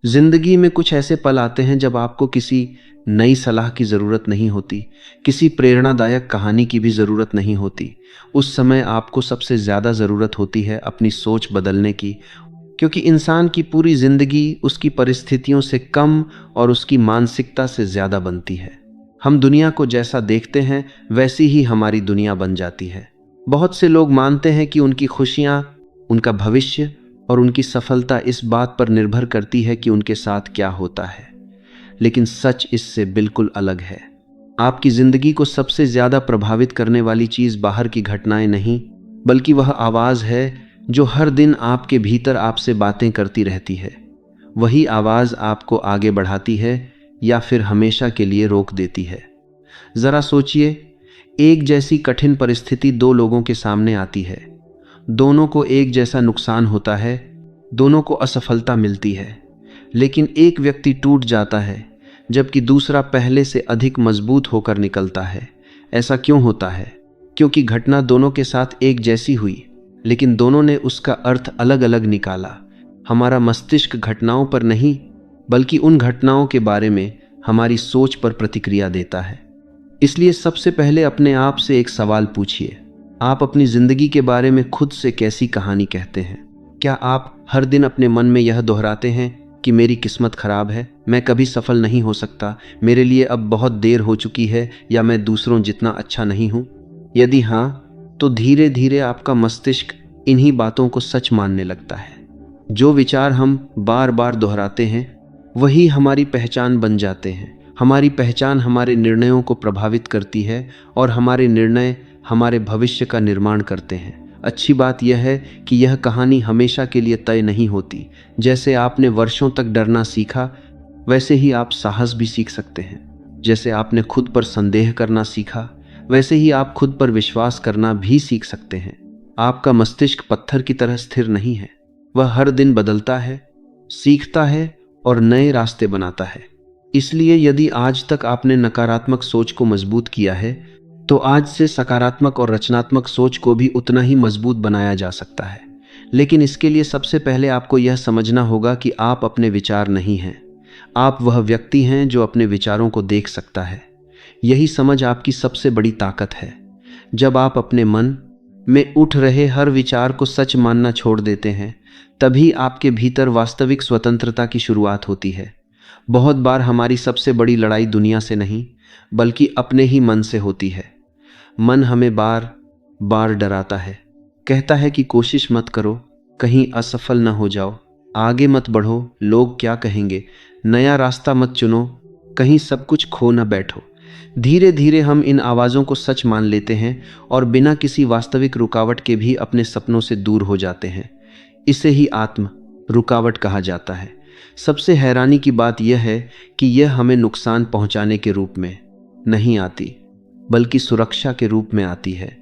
जिंदगी में कुछ ऐसे पल आते हैं जब आपको किसी नई सलाह की ज़रूरत नहीं होती, किसी प्रेरणादायक कहानी की भी ज़रूरत नहीं होती। उस समय आपको सबसे ज़्यादा ज़रूरत होती है अपनी सोच बदलने की, क्योंकि इंसान की पूरी ज़िंदगी उसकी परिस्थितियों से कम और उसकी मानसिकता से ज़्यादा बनती है। हम दुनिया को जैसा देखते हैं वैसी ही हमारी दुनिया बन जाती है। बहुत से लोग मानते हैं कि उनकी खुशियाँ, उनका भविष्य और उनकी सफलता इस बात पर निर्भर करती है कि उनके साथ क्या होता है, लेकिन सच इससे बिल्कुल अलग है। आपकी ज़िंदगी को सबसे ज़्यादा प्रभावित करने वाली चीज़ बाहर की घटनाएं नहीं, बल्कि वह आवाज़ है जो हर दिन आपके भीतर आपसे बातें करती रहती है। वही आवाज़ आपको आगे बढ़ाती है या फिर हमेशा के लिए रोक देती है। ज़रा सोचिए, एक जैसी कठिन परिस्थिति दो लोगों के सामने आती है। दोनों को एक जैसा नुकसान होता है, दोनों को असफलता मिलती है, लेकिन एक व्यक्ति टूट जाता है जबकि दूसरा पहले से अधिक मजबूत होकर निकलता है। ऐसा क्यों होता है? क्योंकि घटना दोनों के साथ एक जैसी हुई, लेकिन दोनों ने उसका अर्थ अलग अलग निकाला। हमारा मस्तिष्क घटनाओं पर नहीं, बल्कि उन घटनाओं के बारे में हमारी सोच पर प्रतिक्रिया देता है। इसलिए सबसे पहले अपने आप से एक सवाल पूछिए, आप अपनी ज़िंदगी के बारे में खुद से कैसी कहानी कहते हैं? क्या आप हर दिन अपने मन में यह दोहराते हैं कि मेरी किस्मत खराब है, मैं कभी सफल नहीं हो सकता, मेरे लिए अब बहुत देर हो चुकी है, या मैं दूसरों जितना अच्छा नहीं हूँ? यदि हाँ, तो धीरे धीरे आपका मस्तिष्क इन्हीं बातों को सच मानने लगता है। जो विचार हम बार बार दोहराते हैं वही हमारी पहचान बन जाते हैं। हमारी पहचान हमारे निर्णयों को प्रभावित करती है और हमारे निर्णय हमारे भविष्य का निर्माण करते हैं। अच्छी बात यह है कि यह कहानी हमेशा के लिए तय नहीं होती। जैसे आपने वर्षों तक डरना सीखा, वैसे ही आप साहस भी सीख सकते हैं। जैसे आपने खुद पर संदेह करना सीखा, वैसे ही आप खुद पर विश्वास करना भी सीख सकते हैं। आपका मस्तिष्क पत्थर की तरह स्थिर नहीं है। वह हर दिन बदलता है, सीखता है और नए रास्ते बनाता है। इसलिए यदि आज तक आपने नकारात्मक सोच को मजबूत किया है, तो आज से सकारात्मक और रचनात्मक सोच को भी उतना ही मजबूत बनाया जा सकता है। लेकिन इसके लिए सबसे पहले आपको यह समझना होगा कि आप अपने विचार नहीं हैं। आप वह व्यक्ति हैं जो अपने विचारों को देख सकता है। यही समझ आपकी सबसे बड़ी ताकत है। जब आप अपने मन में उठ रहे हर विचार को सच मानना छोड़ देते हैं, तभी आपके भीतर वास्तविक स्वतंत्रता की शुरुआत होती है। बहुत बार हमारी सबसे बड़ी लड़ाई दुनिया से नहीं, बल्कि अपने ही मन से होती है। मन हमें बार बार डराता है, कहता है कि कोशिश मत करो, कहीं असफल न हो जाओ, आगे मत बढ़ो, लोग क्या कहेंगे, नया रास्ता मत चुनो, कहीं सब कुछ खो न बैठो। धीरे धीरे हम इन आवाज़ों को सच मान लेते हैं और बिना किसी वास्तविक रुकावट के भी अपने सपनों से दूर हो जाते हैं। इसे ही आत्म रुकावट कहा जाता है। सबसे हैरानी की बात यह है कि यह हमें नुकसान पहुंचाने के रूप में नहीं आती, बल्कि सुरक्षा के रूप में आती है।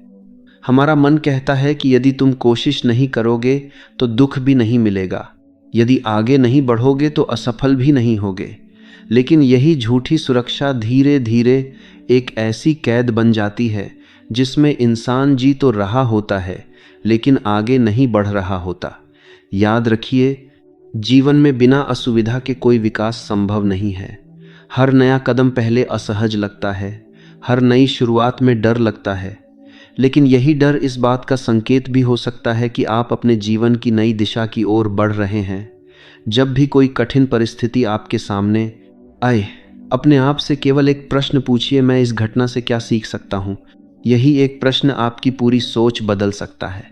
हमारा मन कहता है कि यदि तुम कोशिश नहीं करोगे तो दुख भी नहीं मिलेगा, यदि आगे नहीं बढ़ोगे तो असफल भी नहीं होगे। लेकिन यही झूठी सुरक्षा धीरे धीरे एक ऐसी कैद बन जाती है जिसमें इंसान जी तो रहा होता है, लेकिन आगे नहीं बढ़ रहा होता। याद रखिए, जीवन में बिना असुविधा के कोई विकास संभव नहीं है। हर नया कदम पहले असहज लगता है, हर नई शुरुआत में डर लगता है, लेकिन यही डर इस बात का संकेत भी हो सकता है कि आप अपने जीवन की नई दिशा की ओर बढ़ रहे हैं। जब भी कोई कठिन परिस्थिति आपके सामने आए, अपने आप से केवल एक प्रश्न पूछिए, मैं इस घटना से क्या सीख सकता हूँ? यही एक प्रश्न आपकी पूरी सोच बदल सकता है।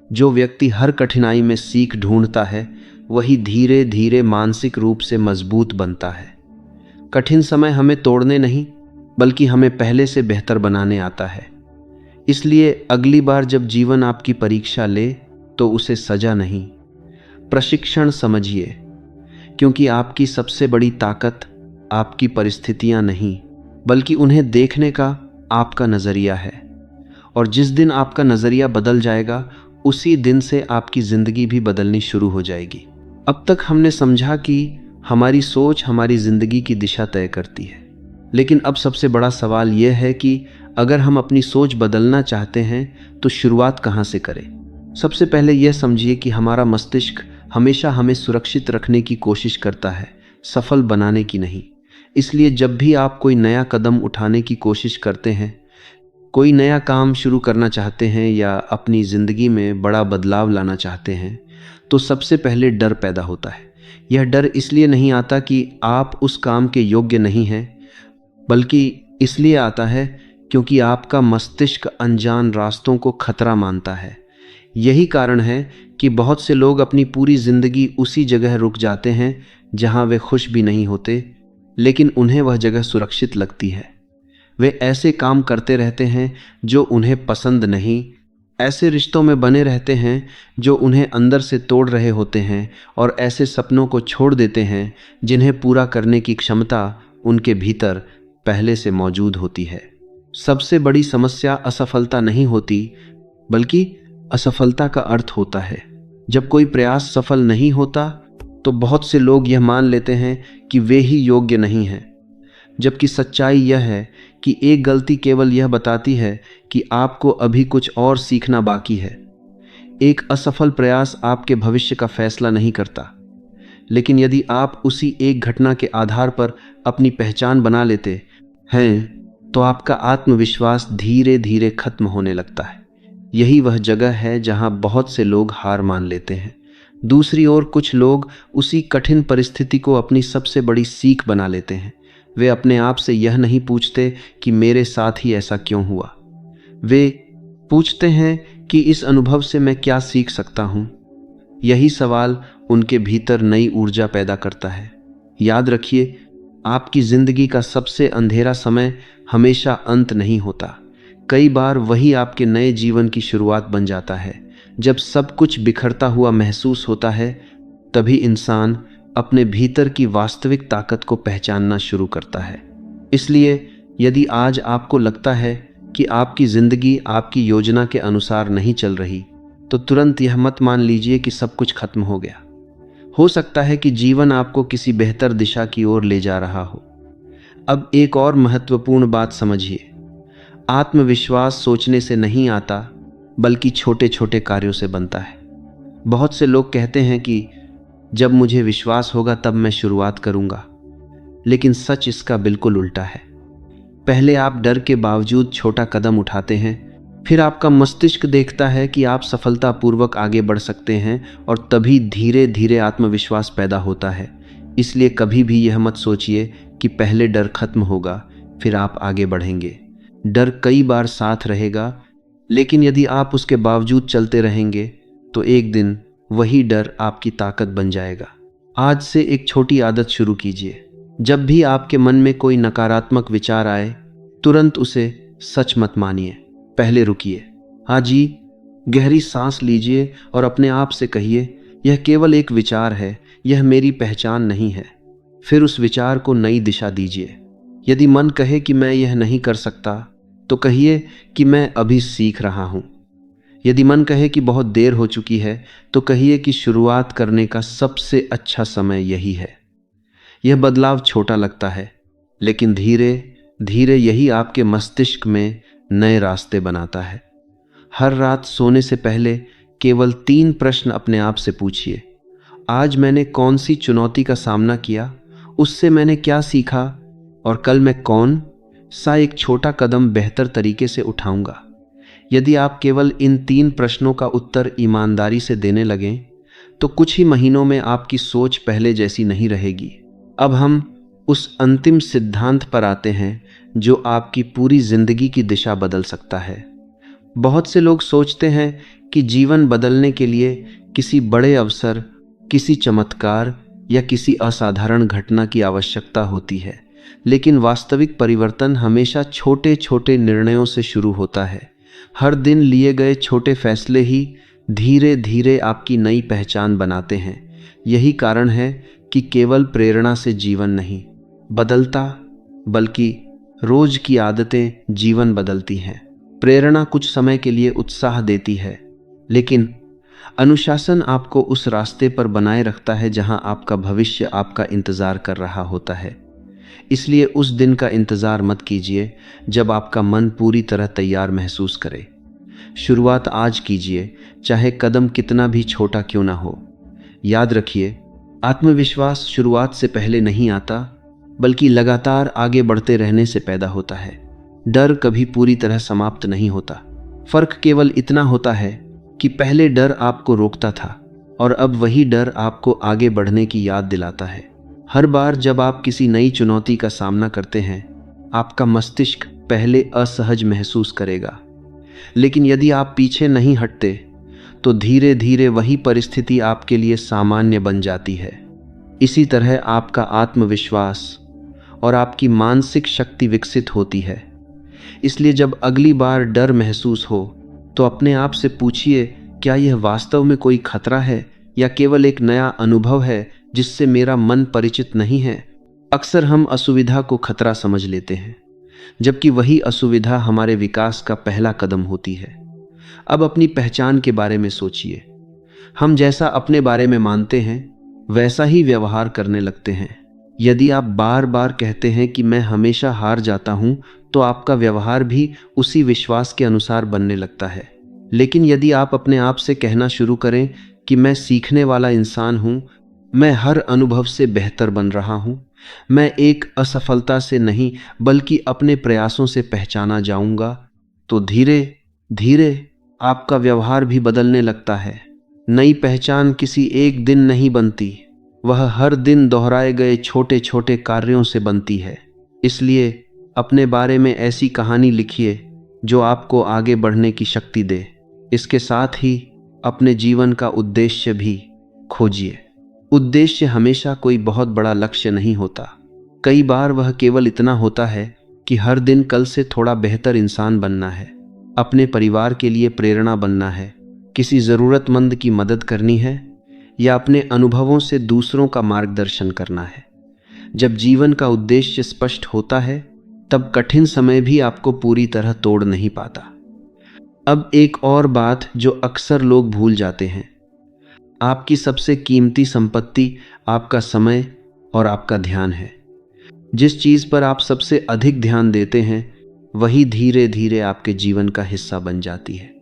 जो व्यक्ति हर कठिनाई में सीख ढूंढता है, वही धीरे धीरे मानसिक रूप से मजबूत बनता है। कठिन समय हमें तोड़ने नहीं, बल्कि हमें पहले से बेहतर बनाने आता है। इसलिए अगली बार जब जीवन आपकी परीक्षा ले, तो उसे सजा नहीं, प्रशिक्षण समझिए, क्योंकि आपकी सबसे बड़ी ताकत आपकी परिस्थितियां नहीं, बल्कि उन्हें देखने का आपका नज़रिया है। और जिस दिन आपका नज़रिया बदल जाएगा, उसी दिन से आपकी ज़िंदगी भी बदलनी शुरू हो जाएगी। अब तक हमने समझा कि हमारी सोच हमारी ज़िंदगी की दिशा तय करती है, लेकिन अब सबसे बड़ा सवाल यह है कि अगर हम अपनी सोच बदलना चाहते हैं तो शुरुआत कहाँ से करें? सबसे पहले यह समझिए कि हमारा मस्तिष्क हमेशा हमें सुरक्षित रखने की कोशिश करता है, सफल बनाने की नहीं। इसलिए जब भी आप कोई नया कदम उठाने की कोशिश करते हैं, कोई नया काम शुरू करना चाहते हैं या अपनी ज़िंदगी में बड़ा बदलाव लाना चाहते हैं, तो सबसे पहले डर पैदा होता है। यह डर इसलिए नहीं आता कि आप उस काम के योग्य नहीं हैं, बल्कि इसलिए आता है क्योंकि आपका मस्तिष्क अनजान रास्तों को खतरा मानता है। यही कारण है कि बहुत से लोग अपनी पूरी ज़िंदगी उसी जगह रुक जाते हैं जहां वे खुश भी नहीं होते, लेकिन उन्हें वह जगह सुरक्षित लगती है। वे ऐसे काम करते रहते हैं जो उन्हें पसंद नहीं, ऐसे रिश्तों में बने रहते हैं जो उन्हें अंदर से तोड़ रहे होते हैं, और ऐसे सपनों को छोड़ देते हैं जिन्हें पूरा करने की क्षमता उनके भीतर पहले से मौजूद होती है। सबसे बड़ी समस्या असफलता नहीं होती, बल्कि असफलता का अर्थ होता है। जब कोई प्रयास सफल नहीं होता तो बहुत से लोग यह मान लेते हैं कि वे ही योग्य नहीं हैं, जबकि सच्चाई यह है कि एक गलती केवल यह बताती है कि आपको अभी कुछ और सीखना बाकी है। एक असफल प्रयास आपके भविष्य का फैसला नहीं करता, लेकिन यदि आप उसी एक घटना के आधार पर अपनी पहचान बना लेते हैं, तो आपका आत्मविश्वास धीरे धीरे खत्म होने लगता है। यही वह जगह है जहां बहुत से लोग हार मान लेते हैं। दूसरी ओर कुछ लोग उसी कठिन परिस्थिति को अपनी सबसे बड़ी सीख बना लेते हैं। वे अपने आप से यह नहीं पूछते कि मेरे साथ ही ऐसा क्यों हुआ। वे पूछते हैं कि इस अनुभव से मैं क्या सीख सकता हूँ। यही सवाल उनके भीतर नई ऊर्जा पैदा करता है। याद रखिए, आपकी जिंदगी का सबसे अंधेरा समय हमेशा अंत नहीं होता। कई बार वही आपके नए जीवन की शुरुआत बन जाता है। जब सब कुछ बिखरता हुआ महसूस होता है, तभी इंसान अपने भीतर की वास्तविक ताकत को पहचानना शुरू करता है। इसलिए यदि आज आपको लगता है कि आपकी जिंदगी आपकी योजना के अनुसार नहीं चल रही, तो तुरंत यह मत मान लीजिए कि सब कुछ खत्म हो गया। हो सकता है कि जीवन आपको किसी बेहतर दिशा की ओर ले जा रहा हो। अब एक और महत्वपूर्ण बात समझिए, आत्मविश्वास सोचने से नहीं आता, बल्कि छोटे छोटे कार्यों से बनता है। बहुत से लोग कहते हैं कि जब मुझे विश्वास होगा तब मैं शुरुआत करूंगा, लेकिन सच इसका बिल्कुल उल्टा है। पहले आप डर के बावजूद छोटा कदम उठाते हैं, फिर आपका मस्तिष्क देखता है कि आप सफलतापूर्वक आगे बढ़ सकते हैं, और तभी धीरे धीरे आत्मविश्वास पैदा होता है। इसलिए कभी भी यह मत सोचिए कि पहले डर खत्म होगा फिर आप आगे बढ़ेंगे। डर कई बार साथ रहेगा, लेकिन यदि आप उसके बावजूद चलते रहेंगे तो एक दिन वही डर आपकी ताकत बन जाएगा। आज से एक छोटी आदत शुरू कीजिए। जब भी आपके मन में कोई नकारात्मक विचार आए, तुरंत उसे सच मत मानिए। पहले रुकिए, हाँ जी, गहरी सांस लीजिए और अपने आप से कहिए, यह केवल एक विचार है, यह मेरी पहचान नहीं है। फिर उस विचार को नई दिशा दीजिए। यदि मन कहे कि मैं यह नहीं कर सकता, तो कहिए कि मैं अभी सीख रहा हूँ। यदि मन कहे कि बहुत देर हो चुकी है, तो कहिए कि शुरुआत करने का सबसे अच्छा समय यही है। यह बदलाव छोटा लगता है, लेकिन धीरे धीरे यही आपके मस्तिष्क में नए रास्ते बनाता है। हर रात सोने से पहले केवल 3 प्रश्न अपने आप से पूछिए। आज मैंने कौन सी चुनौती का सामना किया, उससे मैंने क्या सीखा, और कल मैं कौन सा एक छोटा कदम बेहतर तरीके से उठाऊंगा। यदि आप केवल इन 3 प्रश्नों का उत्तर ईमानदारी से देने लगें, तो कुछ ही महीनों में आपकी सोच पहले जैसी नहीं रहेगी। अब हम उस अंतिम सिद्धांत पर आते हैं जो आपकी पूरी जिंदगी की दिशा बदल सकता है। बहुत से लोग सोचते हैं कि जीवन बदलने के लिए किसी बड़े अवसर, किसी चमत्कार या किसी असाधारण घटना की आवश्यकता होती है, लेकिन वास्तविक परिवर्तन हमेशा छोटे छोटे निर्णयों से शुरू होता है। हर दिन लिए गए छोटे फैसले ही धीरे धीरे आपकी नई पहचान बनाते हैं। यही कारण है कि केवल प्रेरणा से जीवन नहीं बदलता, बल्कि रोज की आदतें जीवन बदलती हैं। प्रेरणा कुछ समय के लिए उत्साह देती है, लेकिन अनुशासन आपको उस रास्ते पर बनाए रखता है जहां आपका भविष्य आपका इंतजार कर रहा होता है। इसलिए उस दिन का इंतजार मत कीजिए जब आपका मन पूरी तरह तैयार महसूस करे। शुरुआत आज कीजिए, चाहे कदम कितना भी छोटा क्यों ना हो। याद रखिए, आत्मविश्वास शुरुआत से पहले नहीं आता, बल्कि लगातार आगे बढ़ते रहने से पैदा होता है। डर कभी पूरी तरह समाप्त नहीं होता। फर्क केवल इतना होता है कि पहले डर आपको रोकता था और अब वही डर आपको आगे बढ़ने की याद दिलाता है। हर बार जब आप किसी नई चुनौती का सामना करते हैं, आपका मस्तिष्क पहले असहज महसूस करेगा, लेकिन यदि आप पीछे नहीं हटते तो धीरे धीरे वही परिस्थिति आपके लिए सामान्य बन जाती है। इसी तरह आपका आत्मविश्वास और आपकी मानसिक शक्ति विकसित होती है। इसलिए जब अगली बार डर महसूस हो तो अपने आप से पूछिए, क्या यह वास्तव में कोई खतरा है या केवल एक नया अनुभव है जिससे मेरा मन परिचित नहीं है। अक्सर हम असुविधा को खतरा समझ लेते हैं, जबकि वही असुविधा हमारे विकास का पहला कदम होती है। अब अपनी पहचान के बारे में सोचिए। हम जैसा अपने बारे में मानते हैं, वैसा ही व्यवहार करने लगते हैं। यदि आप बार बार कहते हैं कि मैं हमेशा हार जाता हूं, तो आपका व्यवहार भी उसी विश्वास के अनुसार बनने लगता है। लेकिन यदि आप अपने आप से कहना शुरू करें कि मैं सीखने वाला इंसान हूं, मैं हर अनुभव से बेहतर बन रहा हूं, मैं एक असफलता से नहीं बल्कि अपने प्रयासों से पहचाना जाऊंगा, तो धीरे धीरे आपका व्यवहार भी बदलने लगता है। नई पहचान किसी एक दिन नहीं बनती, वह हर दिन दोहराए गए छोटे छोटे कार्यों से बनती है। इसलिए अपने बारे में ऐसी कहानी लिखिए जो आपको आगे बढ़ने की शक्ति दे। इसके साथ ही अपने जीवन का उद्देश्य भी खोजिए। उद्देश्य हमेशा कोई बहुत बड़ा लक्ष्य नहीं होता। कई बार वह केवल इतना होता है कि हर दिन कल से थोड़ा बेहतर इंसान बनना है, अपने परिवार के लिए प्रेरणा बनना है, किसी ज़रूरतमंद की मदद करनी है या अपने अनुभवों से दूसरों का मार्गदर्शन करना है। जब जीवन का उद्देश्य स्पष्ट होता है, तब कठिन समय भी आपको पूरी तरह तोड़ नहीं पाता। अब एक और बात जो अक्सर लोग भूल जाते हैं, आपकी सबसे कीमती संपत्ति आपका समय और आपका ध्यान है। जिस चीज़ पर आप सबसे अधिक ध्यान देते हैं, वही धीरे धीरे आपके जीवन का हिस्सा बन जाती है।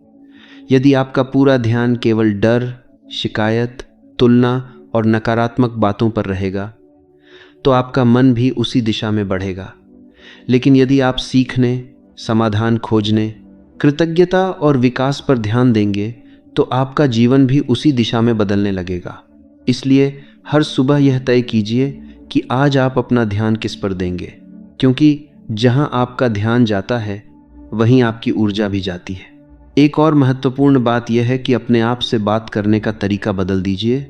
यदि आपका पूरा ध्यान केवल डर, शिकायत, तुलना और नकारात्मक बातों पर रहेगा, तो आपका मन भी उसी दिशा में बढ़ेगा। लेकिन यदि आप सीखने, समाधान खोजने, कृतज्ञता और विकास पर ध्यान देंगे, तो आपका जीवन भी उसी दिशा में बदलने लगेगा। इसलिए हर सुबह यह तय कीजिए कि आज आप अपना ध्यान किस पर देंगे, क्योंकि जहां आपका ध्यान जाता है, वहीं आपकी ऊर्जा भी जाती है। एक और महत्वपूर्ण बात यह है कि अपने आप से बात करने का तरीका बदल दीजिए।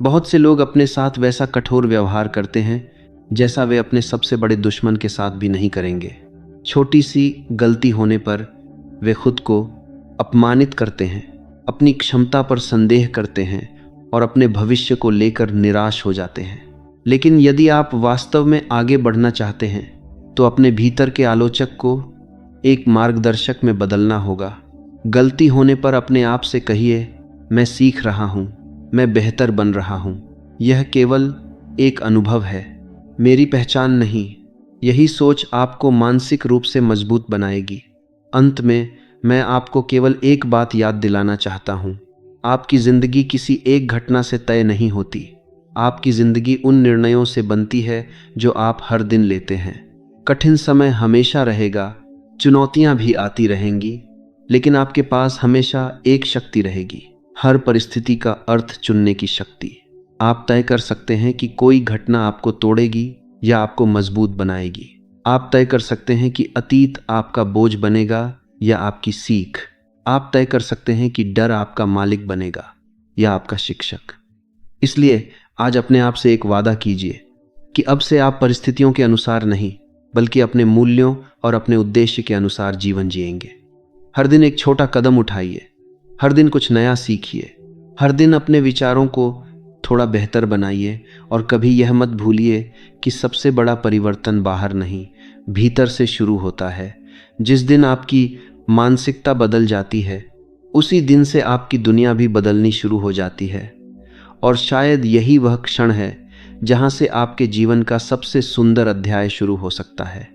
बहुत से लोग अपने साथ वैसा कठोर व्यवहार करते हैं जैसा वे अपने सबसे बड़े दुश्मन के साथ भी नहीं करेंगे। छोटी सी गलती होने पर वे खुद को अपमानित करते हैं, अपनी क्षमता पर संदेह करते हैं और अपने भविष्य को लेकर निराश हो जाते हैं। लेकिन यदि आप वास्तव में आगे बढ़ना चाहते हैं, तो अपने भीतर के आलोचक को एक मार्गदर्शक में बदलना होगा। गलती होने पर अपने आप से कहिए, मैं सीख रहा हूँ, मैं बेहतर बन रहा हूँ, यह केवल एक अनुभव है, मेरी पहचान नहीं। यही सोच आपको मानसिक रूप से मजबूत बनाएगी। अंत में मैं आपको केवल एक बात याद दिलाना चाहता हूँ, आपकी ज़िंदगी किसी एक घटना से तय नहीं होती। आपकी ज़िंदगी उन निर्णयों से बनती है जो आप हर दिन लेते हैं। कठिन समय हमेशा रहेगा, चुनौतियाँ भी आती रहेंगी, लेकिन आपके पास हमेशा एक शक्ति रहेगी, हर परिस्थिति का अर्थ चुनने की शक्ति। आप तय कर सकते हैं कि कोई घटना आपको तोड़ेगी या आपको मजबूत बनाएगी। आप तय कर सकते हैं कि अतीत आपका बोझ बनेगा या आपकी सीख। आप तय कर सकते हैं कि डर आपका मालिक बनेगा या आपका शिक्षक। इसलिए आज अपने आप से एक वादा कीजिए कि अब से आप परिस्थितियों के अनुसार नहीं, बल्कि अपने मूल्यों और अपने उद्देश्य के अनुसार जीवन जिएंगे। हर दिन एक छोटा कदम उठाइए, हर दिन कुछ नया सीखिए, हर दिन अपने विचारों को थोड़ा बेहतर बनाइए और कभी यह मत भूलिए कि सबसे बड़ा परिवर्तन बाहर नहीं, भीतर से शुरू होता है। जिस दिन आपकी मानसिकता बदल जाती है, उसी दिन से आपकी दुनिया भी बदलनी शुरू हो जाती है। और शायद यही वह क्षण है जहां से आपके जीवन का सबसे सुंदर अध्याय शुरू हो सकता है।